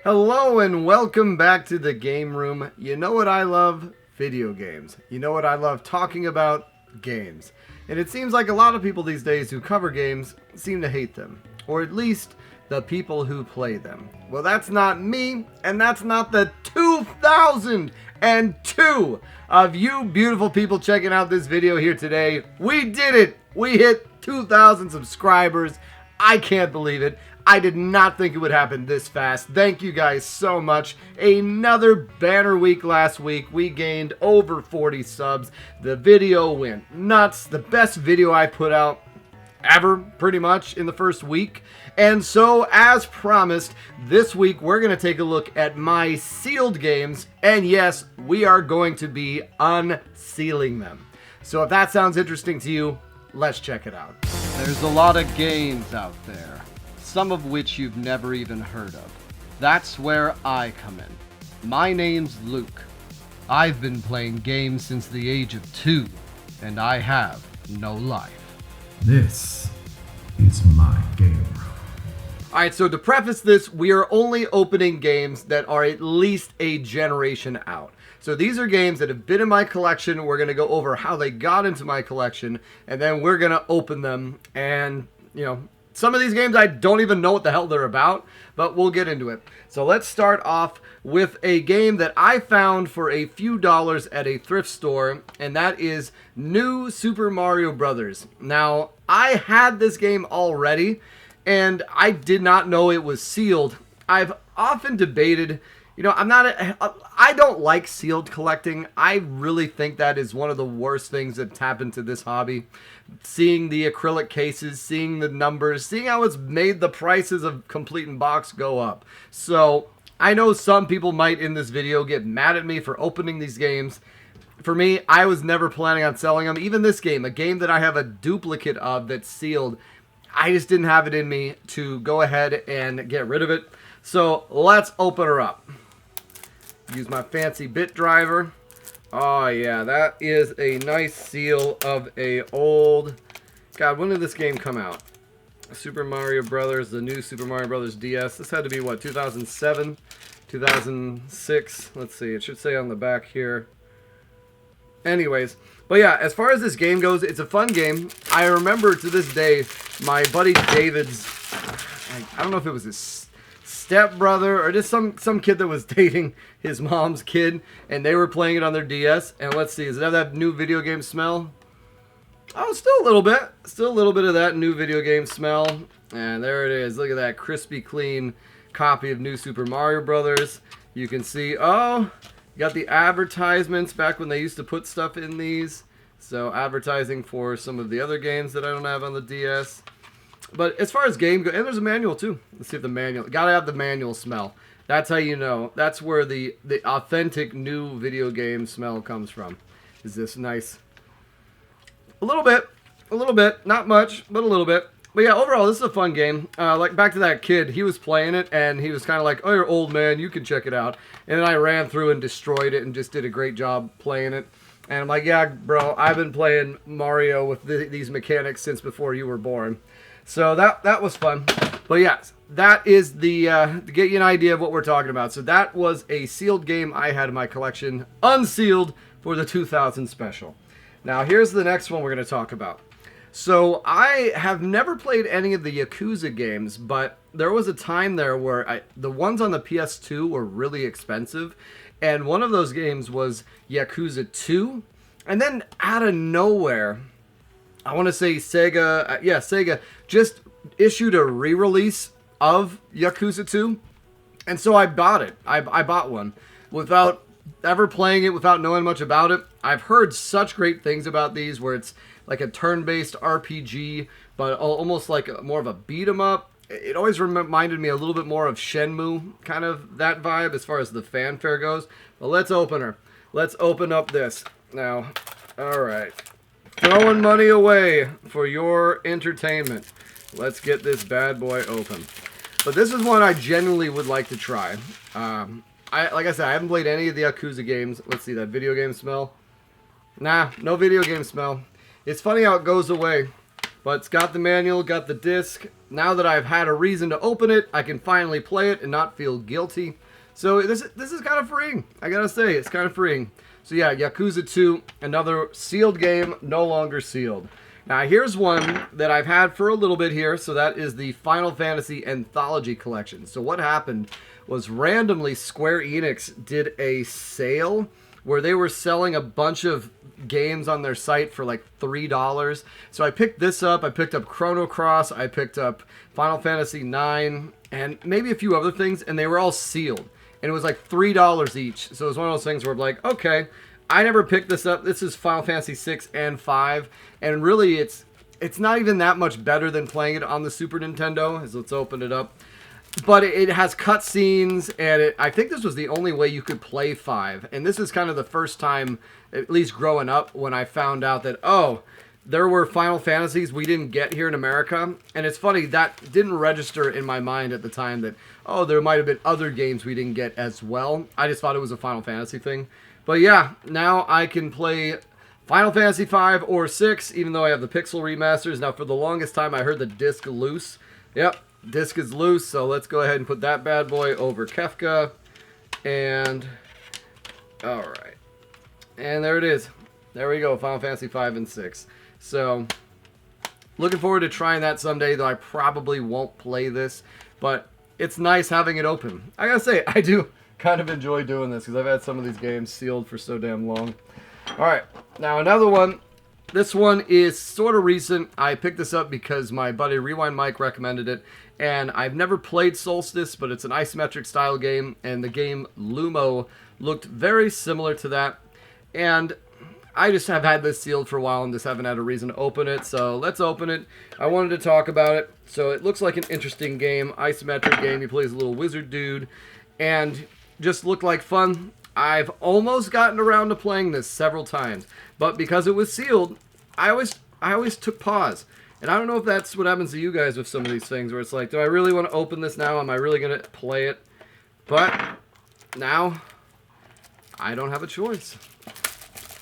Hello and welcome back to the game room. You know what I love? Video games. You know what I love talking about? Games. And it seems like a lot of people these days who cover games seem to hate them. Or at least the people who play them. Well, that's not me, and that's not the 2,002 of you beautiful people checking out this video here today. We did it! We hit 2,000 subscribers. I can't believe it. I did not think it would happen this fast. Thank you guys so much. Another banner week last week. We gained over 40 subs. The video went nuts. The best video I put out ever, pretty much, in the first week. And so, as promised, this week we're going to take a look at my sealed games. And yes, we are going to be unsealing them. So if that sounds interesting to you, let's check it out. There's a lot of games out there, some of which you've never even heard of. That's where I come in. My name's Luke. I've been playing games since the age of 2, and I have no life. This is my game room. Alright, so to preface this, we are only opening games that are at least a generation out. So these are games that have been in my collection. We're going to go over how they got into my collection, and then we're going to open them. And, you know, some of these games I don't even know what the hell they're about, but we'll get into it. So let's start off with a game that I found for a few dollars at a thrift store, and that is New Super Mario Brothers. Now, I had this game already, and I did not know it was sealed. I've often debated, you know, I don't like sealed collecting. I really think that is one of the worst things that's happened to this hobby. Seeing the acrylic cases, seeing the numbers, seeing how it's made the prices of complete in box go up. So I know some people might in this video get mad at me for opening these games. For me, I was never planning on selling them. Even this game, a game that I have a duplicate of that's sealed, I just didn't have it in me to go ahead and get rid of it. So let's open her up. Use my fancy bit driver. Oh yeah, that is a nice seal of a old... God, when did this game come out? Super Mario Brothers, the new Super Mario Brothers DS. This had to be, what, 2007? 2006? Let's see, it should say on the back here. Anyways, but yeah, as far as this game goes, it's a fun game. I remember to this day, my buddy David's... I don't know if it was his stepbrother or just some kid that was dating his mom's kid, and they were playing it on their DS. And let's see, does it have that new video game smell? Oh, still a little bit of that new video game smell. And there it is. Look at that crispy clean copy of New Super Mario Brothers. You can see, oh, you got the advertisements back when they used to put stuff in these. So advertising for some of the other games that I don't have on the DS. But as far as game goes, and there's a manual too. Let's see if the manual, gotta have the manual smell. That's how you know. That's where the authentic new video game smell comes from. Is this nice? A little bit, not much, but a little bit. But yeah, overall, this is a fun game. Like, back to that kid, he was playing it, and he was kind of like, oh, you're old man, you can check it out. And then I ran through and destroyed it and just did a great job playing it. And I'm like, yeah, bro, I've been playing Mario with these mechanics since before you were born. So that was fun. But yes, that is to get you an idea of what we're talking about. So that was a sealed game I had in my collection, unsealed for the 2000 special. Now here's the next one we're going to talk about. So I have never played any of the Yakuza games, but there was a time there where the ones on the PS2 were really expensive. And one of those games was Yakuza II. And then out of nowhere, I want to say Saga, Saga just issued a re-release of Yakuza 2. And so I bought it. I bought one without ever playing it, without knowing much about it. I've heard such great things about these, where it's like a turn-based RPG, but almost like more of a beat-em-up. It always reminded me a little bit more of Shenmue, kind of that vibe as far as the fanfare goes. But let's open her. Let's open up this. Now, alright. Throwing money away for your entertainment. Let's get this bad boy open. But this is one I genuinely would like to try. Like I said, I haven't played any of the Yakuza games. Let's see, that video game smell. Nah, no video game smell. It's funny how it goes away. But it's got the manual, got the disc, now that I've had a reason to open it, I can finally play it and not feel guilty. So this is kind of freeing. I gotta say, it's kind of freeing. So yeah, Yakuza 2, another sealed game, no longer sealed. Now here's one that I've had for a little bit here. So that is the Final Fantasy Anthology Collection. So what happened was randomly Square Enix did a sale where they were selling a bunch of games on their site for like $3. So I picked this up. I picked up Chrono Cross. I picked up Final Fantasy IX and maybe a few other things, and they were all sealed. And it was like $3 each. So it was one of those things where I'm like, okay, I never picked this up. This is Final Fantasy 6 and 5. And really, it's not even that much better than playing it on the Super Nintendo. So let's open it up. But it has cutscenes, and I think this was the only way you could play 5. And this is kind of the first time, at least growing up, when I found out that, oh, there were Final Fantasies we didn't get here in America. And it's funny, that didn't register in my mind at the time that, oh, there might have been other games we didn't get as well. I just thought it was a Final Fantasy thing. But yeah, now I can play Final Fantasy 5 or 6, even though I have the pixel remasters. Now, for the longest time, I heard the disc loose. Yep. Disc is loose, so let's go ahead and put that bad boy over Kefka. And, alright. And there it is. There we go, Final Fantasy 5 and 6. So, looking forward to trying that someday, though I probably won't play this. But it's nice having it open. I gotta say, I do kind of enjoy doing this, because I've had some of these games sealed for so damn long. Alright, now another one. This one is sort of recent. I picked this up because my buddy Rewind Mike recommended it. And I've never played Solstice, but it's an isometric style game. And the game Lumo looked very similar to that. And I just have had this sealed for a while and just haven't had a reason to open it. So let's open it. I wanted to talk about it. So it looks like an interesting game. Isometric game. He plays a little wizard dude. And just looked like fun. I've almost gotten around to playing this several times. But because it was sealed, I always took pause. And I don't know if that's what happens to you guys with some of these things, where it's like, do I really want to open this now? Am I really going to play it? But now, I don't have a choice.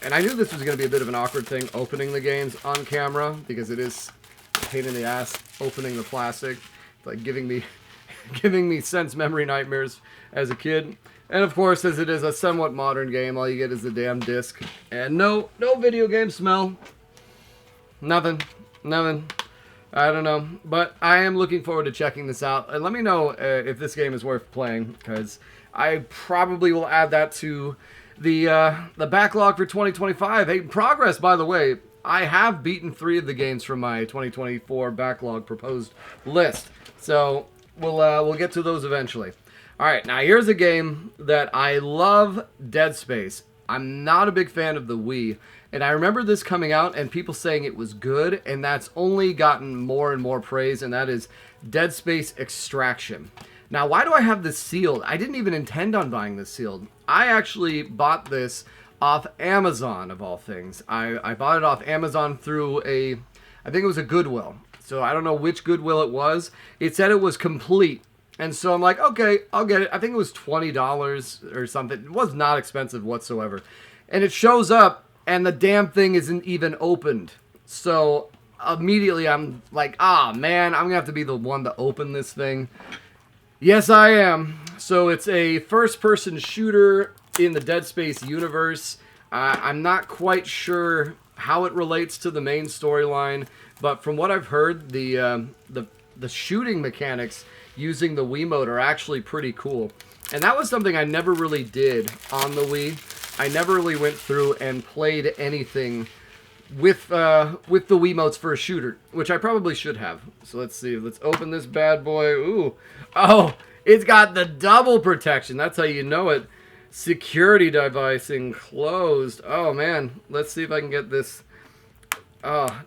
And I knew this was going to be a bit of an awkward thing, opening the games on camera, because it is a pain in the ass opening the plastic. It's like giving me sense memory nightmares as a kid. And of course, as it is a somewhat modern game, all you get is the damn disc. And no video game smell. Nothing. I don't know. But I am looking forward to checking this out. And let me know if this game is worth playing, because I probably will add that to the backlog for 2025. Hey, progress, by the way. I have beaten 3 of the games from my 2024 backlog proposed list. So we'll get to those eventually. Alright, now here's a game that I love, Dead Space. I'm not a big fan of the Wii. And I remember this coming out and people saying it was good, and that's only gotten more and more praise, and that is Dead Space Extraction. Now, why do I have this sealed? I didn't even intend on buying this sealed. I actually bought this off Amazon, of all things. I bought it off Amazon through I think it was a Goodwill. So I don't know which Goodwill it was. It said it was complete. And so I'm like, okay, I'll get it. I think it was $20 or something. It was not expensive whatsoever. And it shows up, and the damn thing isn't even opened. So immediately I'm like, man, I'm going to have to be the one to open this thing. Yes, I am. So it's a first-person shooter in the Dead Space universe. I'm not quite sure how it relates to the main storyline, but from what I've heard, the shooting mechanics using the Wiimote are actually pretty cool. And that was something I never really did on the Wii. I never really went through and played anything with the Wiimotes for a shooter, which I probably should have. So let's see. Let's open this bad boy. Ooh. Oh, it's got the double protection. That's how you know it. Security device enclosed. Oh, man. Let's see if I can get this.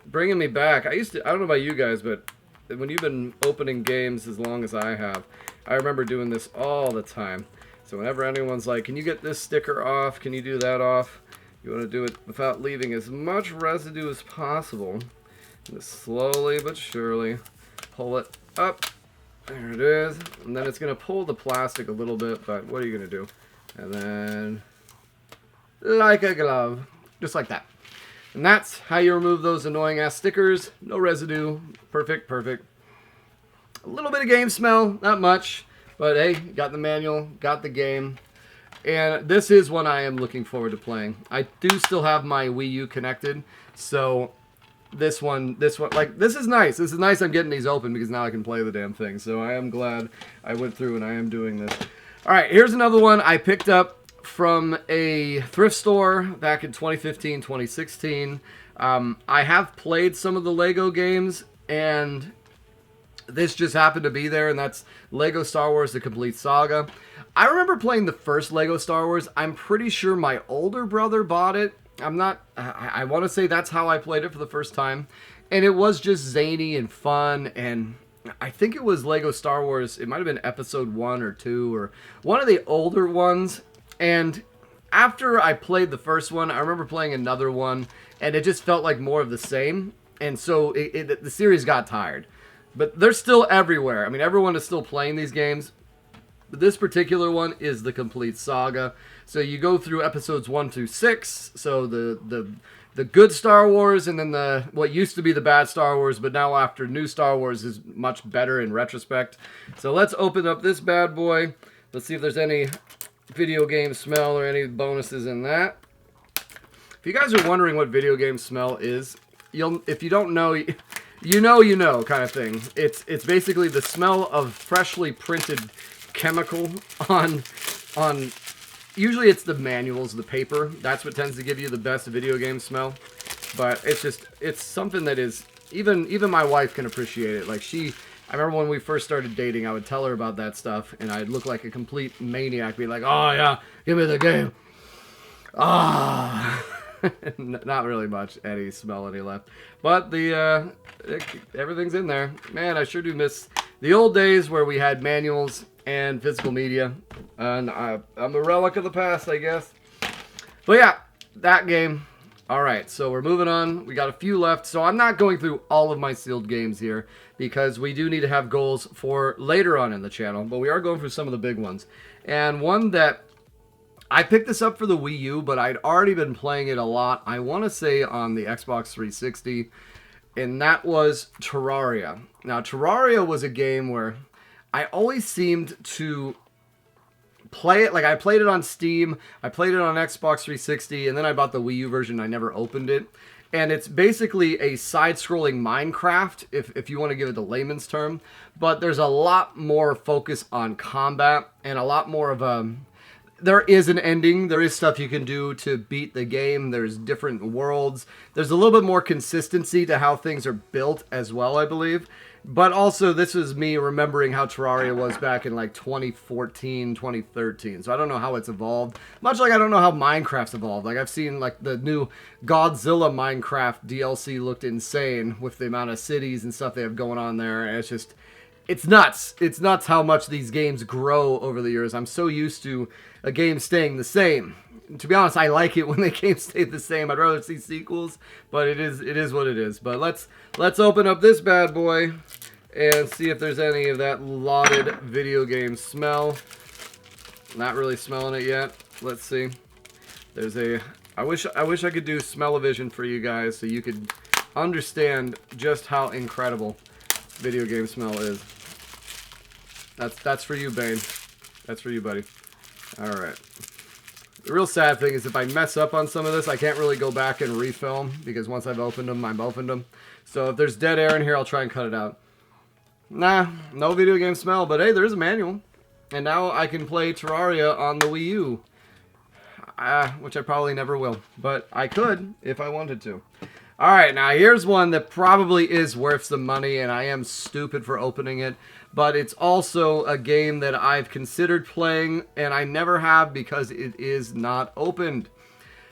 Bringing me back. I don't know about you guys, but when you've been opening games as long as I have, I remember doing this all the time. So whenever anyone's like, can you get this sticker off? Can you do that off? You want to do it without leaving as much residue as possible. Just slowly but surely pull it up. There it is. And then it's going to pull the plastic a little bit, but what are you going to do? And then, like a glove, just like that. And that's how you remove those annoying ass stickers. No residue. Perfect, perfect. A little bit of game smell, not much. But hey, got the manual, got the game. And this is one I am looking forward to playing. I do still have my Wii U connected, so this one, like, this is nice. This is nice I'm getting these open because now I can play the damn thing. So I am glad I went through and I am doing this. All right, here's another one I picked up from a thrift store back in 2015, 2016. I have played some of the Lego games, and this just happened to be there, and that's Lego Star Wars: The Complete Saga. I remember playing the first Lego Star Wars. I'm pretty sure my older brother bought it. I want to say that's how I played it for the first time. And it was just zany and fun, and I think it was Lego Star Wars. It might have been episode 1 or 2 or one of the older ones. And after I played the first one, I remember playing another one, and it just felt like more of the same. And so the series got tired. But they're still everywhere. I mean, everyone is still playing these games. But this particular one is the complete saga. So you go through episodes 1 through 6. So the good Star Wars, and then the what used to be the bad Star Wars, but now after new Star Wars is much better in retrospect. So let's open up this bad boy. Let's see if there's any video game smell or any bonuses in that. If you guys are wondering what video game smell is, if you don't know, you know kind of thing. It's basically the smell of freshly printed chemical on usually it's the manuals, the paper. That's what tends to give you the best video game smell. But it's something that is even my wife can appreciate it. Like I remember when we first started dating, I would tell her about that stuff, and I'd look like a complete maniac, be like, "Oh yeah, give me the game." Ah. Not really much any smell any left, but everything's in there. Man, I sure do miss the old days where we had manuals and physical media, and I'm a relic of the past, I guess. But yeah, that game. All right, so we're moving on. We got a few left, so I'm not going through all of my sealed games here because we do need to have goals for later on in the channel, but we are going through some of the big ones. And one that I picked this up for the Wii U, but I'd already been playing it a lot, I want to say on the Xbox 360, and that was Terraria. Now, Terraria was a game where I always seemed to play it. Like, I played it on Steam, I played it on Xbox 360, and then I bought the Wii U version. I never opened it. And it's basically a side-scrolling Minecraft, if you want to give it the layman's term. But there's a lot more focus on combat, and a lot more of a... There is an ending. There is stuff you can do to beat the game. There's different worlds. There's a little bit more consistency to how things are built as well, I believe. But also, this is me remembering how Terraria was back in like 2014, 2013. So I don't know how it's evolved. Much like I don't know how Minecraft's evolved. Like, I've seen like the new Godzilla Minecraft DLC looked insane with the amount of cities and stuff they have going on there. And it's just... It's nuts. It's nuts how much these games grow over the years. I'm so used to a game staying the same. To be honest, I like it when the games stay the same. I'd rather see sequels, but it is what it is. But let's open up this bad boy and see if there's any of that lauded video game smell. Not really smelling it yet. Let's see. There's a... I wish I could do smell-o-vision for you guys so you could understand just how incredible video game smell is. That's for you, Bane. That's for you, buddy. Alright. The real sad thing is if I mess up on some of this, I can't really go back and refilm, because once I've opened them, I've opened them. So if there's dead air in here, I'll try and cut it out. Nah, no video game smell, but hey, there's a manual. And now I can play Terraria on the Wii U. Which I probably never will. But I could, if I wanted to. Alright, now here's one that probably is worth some money, and I am stupid for opening it, but it's also a game that I've considered playing, and I never have because it is not opened.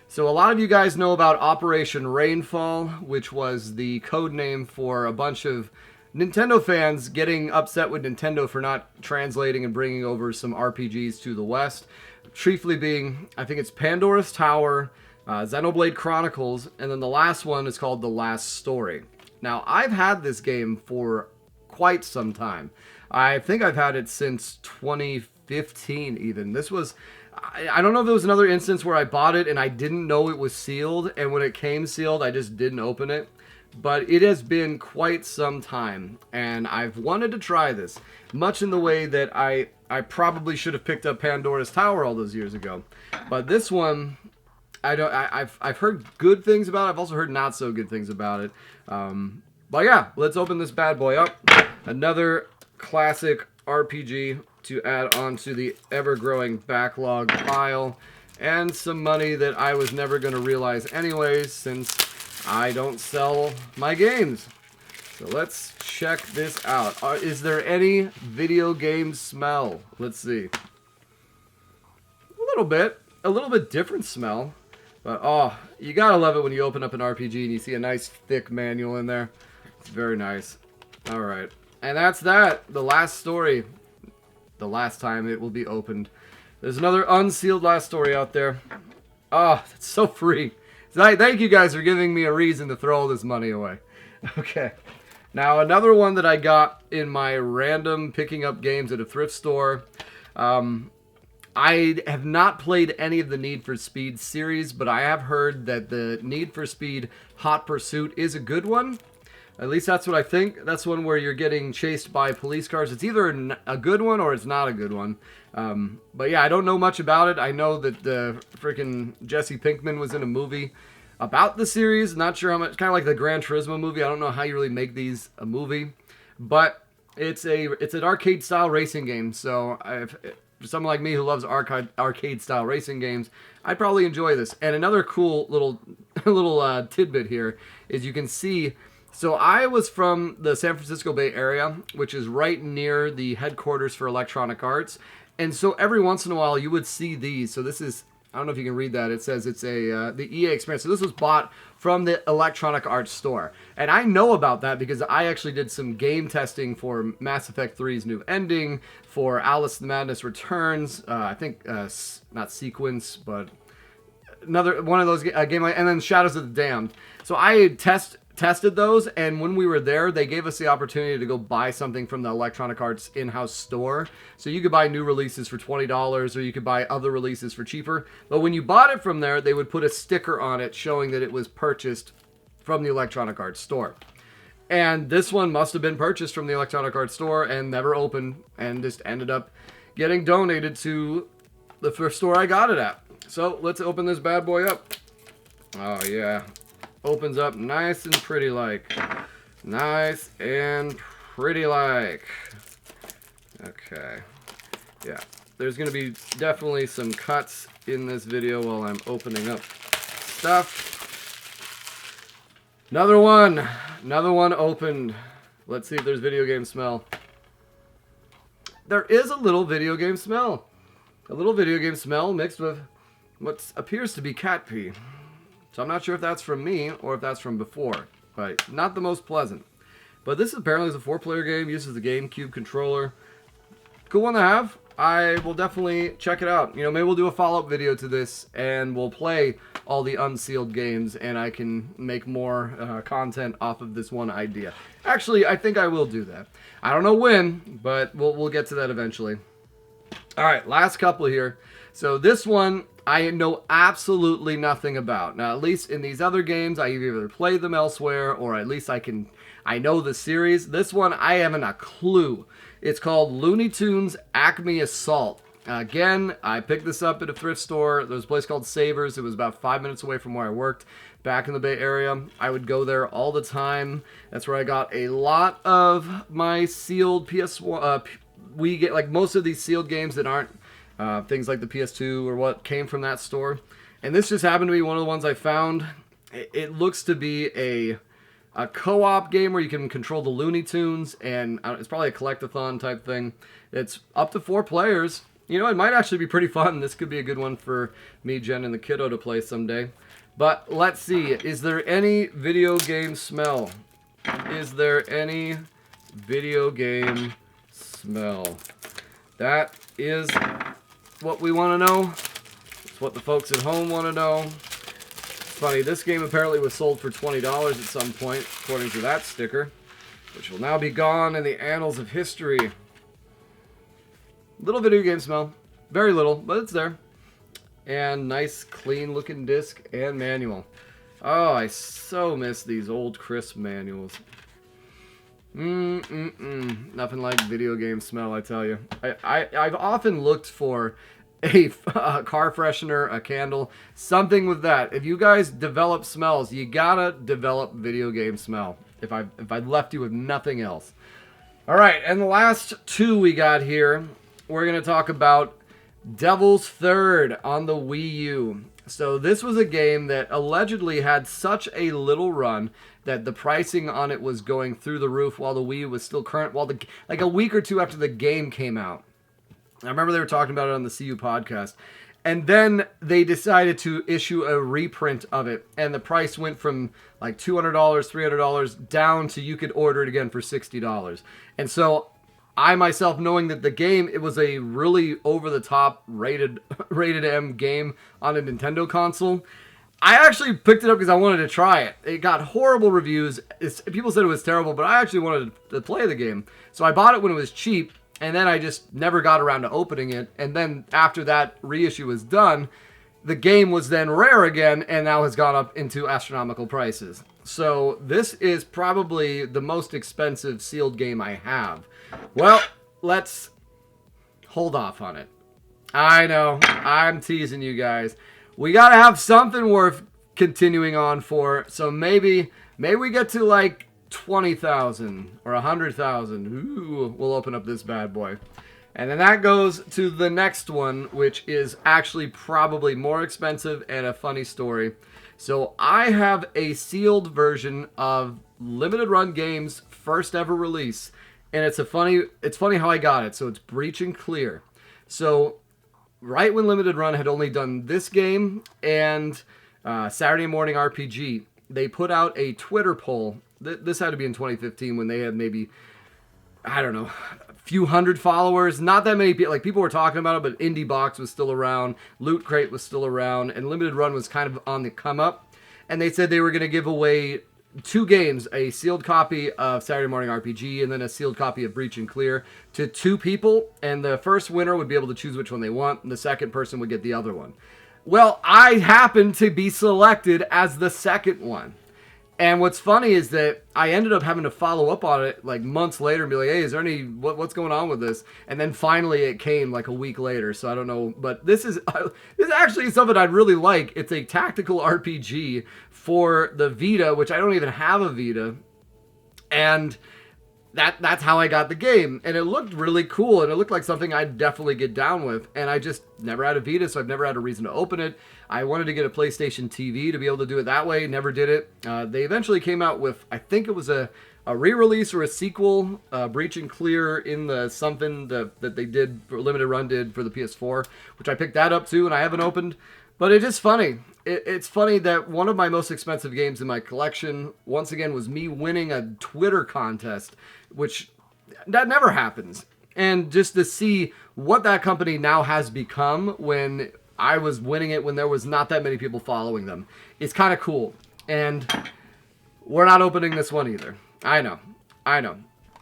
So a lot of you guys know about Operation Rainfall, which was the code name for a bunch of Nintendo fans getting upset with Nintendo for not translating and bringing over some RPGs to the West. Chiefly being, I think it's Pandora's Tower, Xenoblade Chronicles, and then the last one is called The Last Story. Now, I've had this game for quite some time. I think I've had it since 2015 even. This was, I don't know if there was another instance where I bought it and I didn't know it was sealed, and when it came sealed, I just didn't open it. but it has been quite some time, and I've wanted to try this, much in the way that I probably should have picked up Pandora's Tower all those years ago. But this one, I've heard good things about it. I've also heard not so good things about it. But yeah, let's open this bad boy up. Another classic RPG to add on to the ever-growing backlog pile, and some money that I was never going to realize anyways, since I don't sell my games. So let's check this out. Is there any video game smell? Let's see. A little bit different smell. But oh, you gotta love it when you open up an RPG and you see a nice thick manual in there. It's very nice. Alright. And that's that. The last story. The last time it will be opened. There's another unsealed last story out there. Oh, it's so free. Thank you guys for giving me a reason to throw all this money away. Okay. Now, another one that I got in my random picking up games at a thrift store. I have not played any of the Need for Speed series, but I have heard that the Need for Speed Hot Pursuit is a good one. At least that's what I think. That's one where you're getting chased by police cars. It's either a good one or it's not a good one. But yeah, I don't know much about it. I know that the freaking Jesse Pinkman was in a movie about the series. Not sure how much. Kind of like the Gran Turismo movie. I don't know how you really make these a movie, but it's an arcade style racing game. So for someone like me who loves arcade style racing games, I'd probably enjoy this. And another cool little tidbit here is you can see. So I was from the San Francisco Bay Area, which is right near the headquarters for Electronic Arts. And so every once in a while you would see these. So this is, I don't know if you can read that. It says it's the EA experience. So this was bought from the Electronic Arts store. And I know about that because I actually did some game testing for Mass Effect 3's new ending, for Alice in the Madness Returns, I think, not Sequence, but another one of those game, and then Shadows of the Damned. So I tested those, and when we were there, they gave us the opportunity to go buy something from the Electronic Arts in-house store. So you could buy new releases for $20, or you could buy other releases for cheaper. But when you bought it from there, they would put a sticker on it showing that it was purchased from the Electronic Arts store. And this one must have been purchased from the Electronic Arts store and never opened, and just ended up getting donated to the first store I got it at. So let's open this bad boy up. Oh yeah. Opens up nice and pretty like. Nice and pretty like. Okay. Yeah. There's going to be definitely some cuts in this video while I'm opening up stuff. Another one. Another one opened. Let's see if there's video game smell. There is a little video game smell. A little video game smell mixed with what appears to be cat pee. So I'm not sure if that's from me or if that's from before, but not the most pleasant. But this apparently is a 4-player game, uses the GameCube controller. Cool one to have. I will definitely check it out. You know, maybe we'll do a follow-up video to this and we'll play all the unsealed games and I can make more content off of this one idea. Actually, I think I will do that. I don't know when, but we'll get to that eventually. All right, last couple here. So this one I know absolutely nothing about. Now, at least in these other games, I either played them elsewhere, or at least I know the series. This one, I haven't a clue. It's called Looney Tunes Acme Assault. Again, I picked this up at a thrift store. There was a place called Savers. It was about 5 minutes away from where I worked back in the Bay Area. I would go there all the time. That's where I got a lot of my sealed PS1. We get like most of these sealed games that aren't things like the PS2 or what came from that store. And this just happened to be one of the ones I found. It looks to be a co-op game where you can control the Looney Tunes, and it's probably a collectathon type thing. It's up to 4 players. You know, it might actually be pretty fun. This could be a good one for me, Jen, and the kiddo to play someday. But let's see. Is there any video game smell? Is there any video game smell? That is what we want to know. It's what the folks at home want to know. It's funny, this game apparently was sold for $20 at some point, according to that sticker, which will now be gone in the annals of history. Little video game smell. Very little, but it's there. And nice, clean looking disc and manual. Oh, I so miss these old crisp manuals. Nothing like video game smell, I tell you. I've often looked for a car freshener, a candle, something with that. If you guys develop smells, you gotta develop video game smell. If I left you with nothing else. All right, and the last two we got here, we're gonna talk about Devil's Third on the Wii U. So this was a game that allegedly had such a little run that the pricing on it was going through the roof while the Wii was still current, like a week or two after the game came out. I remember they were talking about it on the CU podcast. And then they decided to issue a reprint of it. And the price went from like $200, $300 down to you could order it again for $60. And so I myself, knowing that the game, it was a really over-the-top rated M game on a Nintendo console, I actually picked it up because I wanted to try it. It got horrible reviews. People said it was terrible, but I actually wanted to play the game. So I bought it when it was cheap, and then I just never got around to opening it. And then after that reissue was done, the game was then rare again, and now has gone up into astronomical prices. So this is probably the most expensive sealed game I have. Well, let's hold off on it. I know, I'm teasing you guys. We gotta have something worth continuing on for. So maybe we get to like 20,000 or 100,000. Ooh, we'll open up this bad boy. And then that goes to the next one, which is actually probably more expensive and a funny story. So I have a sealed version of Limited Run Games' first ever release. And it's funny how I got it. So it's Breach and Clear. So right when Limited Run had only done this game and Saturday Morning RPG, they put out a Twitter poll. This had to be in 2015 when they had maybe, I don't know, a few hundred followers. Not that many people. Like, people were talking about it, but Indie Box was still around. Loot Crate was still around. And Limited Run was kind of on the come up. And they said they were going to give away 2 games, a sealed copy of Saturday Morning RPG and then a sealed copy of Breach and Clear to 2 people, and the first winner would be able to choose which one they want, and the second person would get the other one. Well, I happened to be selected as the second one. And what's funny is that I ended up having to follow up on it like months later and be like, hey, is there any, what's going on with this? And then finally it came like a week later, so I don't know. But this is actually something I'd really like. It's a tactical RPG for the Vita, which I don't even have a Vita. And that's how I got the game. And it looked really cool, and it looked like something I'd definitely get down with. And I just never had a Vita, so I've never had a reason to open it. I wanted to get a PlayStation TV to be able to do it that way. Never did it. They eventually came out with, I think it was a re-release or a sequel, Breach and Clear in the something that they did, for Limited Run did for the PS4, which I picked that up too, and I haven't opened. But it's just funny. It's funny that one of my most expensive games in my collection, once again, was me winning a Twitter contest, which that never happens. And just to see what that company now has become when I was winning it when there was not that many people following them, is kind of cool. And we're not opening this one either. I know.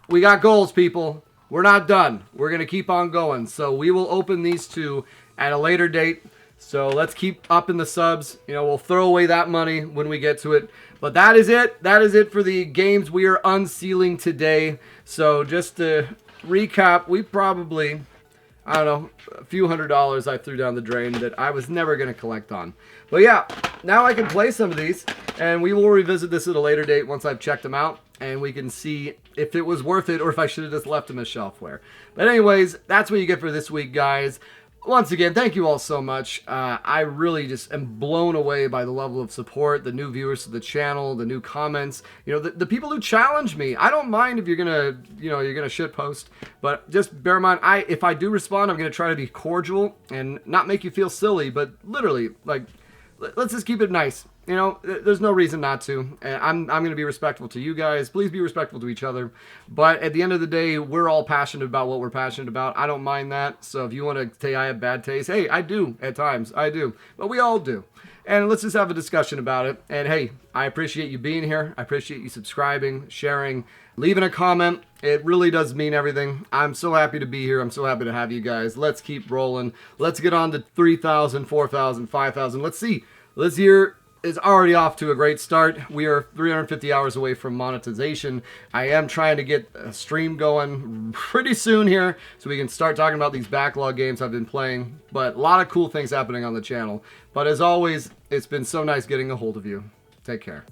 We got goals, people. We're not done. We're going to keep on going. So we will open these 2 at a later date. So let's keep upping the subs. You know, we'll throw away that money when we get to it. But that is it. That is it for the games we are unsealing today. So just to recap, we probably, I don't know, a few $100s I threw down the drain that I was never going to collect on. But yeah, now I can play some of these, and we will revisit this at a later date once I've checked them out, and we can see if it was worth it or if I should have just left them as shelfware. But anyways, that's what you get for this week, guys. Once again, thank you all so much. I really just am blown away by the level of support, the new viewers to the channel, the new comments, you know, the people who challenge me. I don't mind if you're gonna shit post, but just bear in mind, if I do respond, I'm gonna try to be cordial and not make you feel silly, but literally, like, let's just keep it nice. You know, there's no reason not to. I'm going to be respectful to you guys. Please be respectful to each other. But at the end of the day, we're all passionate about what we're passionate about. I don't mind that. So if you want to say I have bad taste, hey, I do at times. I do. But we all do. And let's just have a discussion about it. And hey, I appreciate you being here. I appreciate you subscribing, sharing, leaving a comment. It really does mean everything. I'm so happy to be here. I'm so happy to have you guys. Let's keep rolling. Let's get on to 3,000, 4,000, 5,000. Let's see. Let's hear is already off to a great start. We are 350 hours away from monetization. I am trying to get a stream going pretty soon here so we can start talking about these backlog games I've been playing. But a lot of cool things happening on the channel. But as always, it's been so nice getting a hold of you. Take care.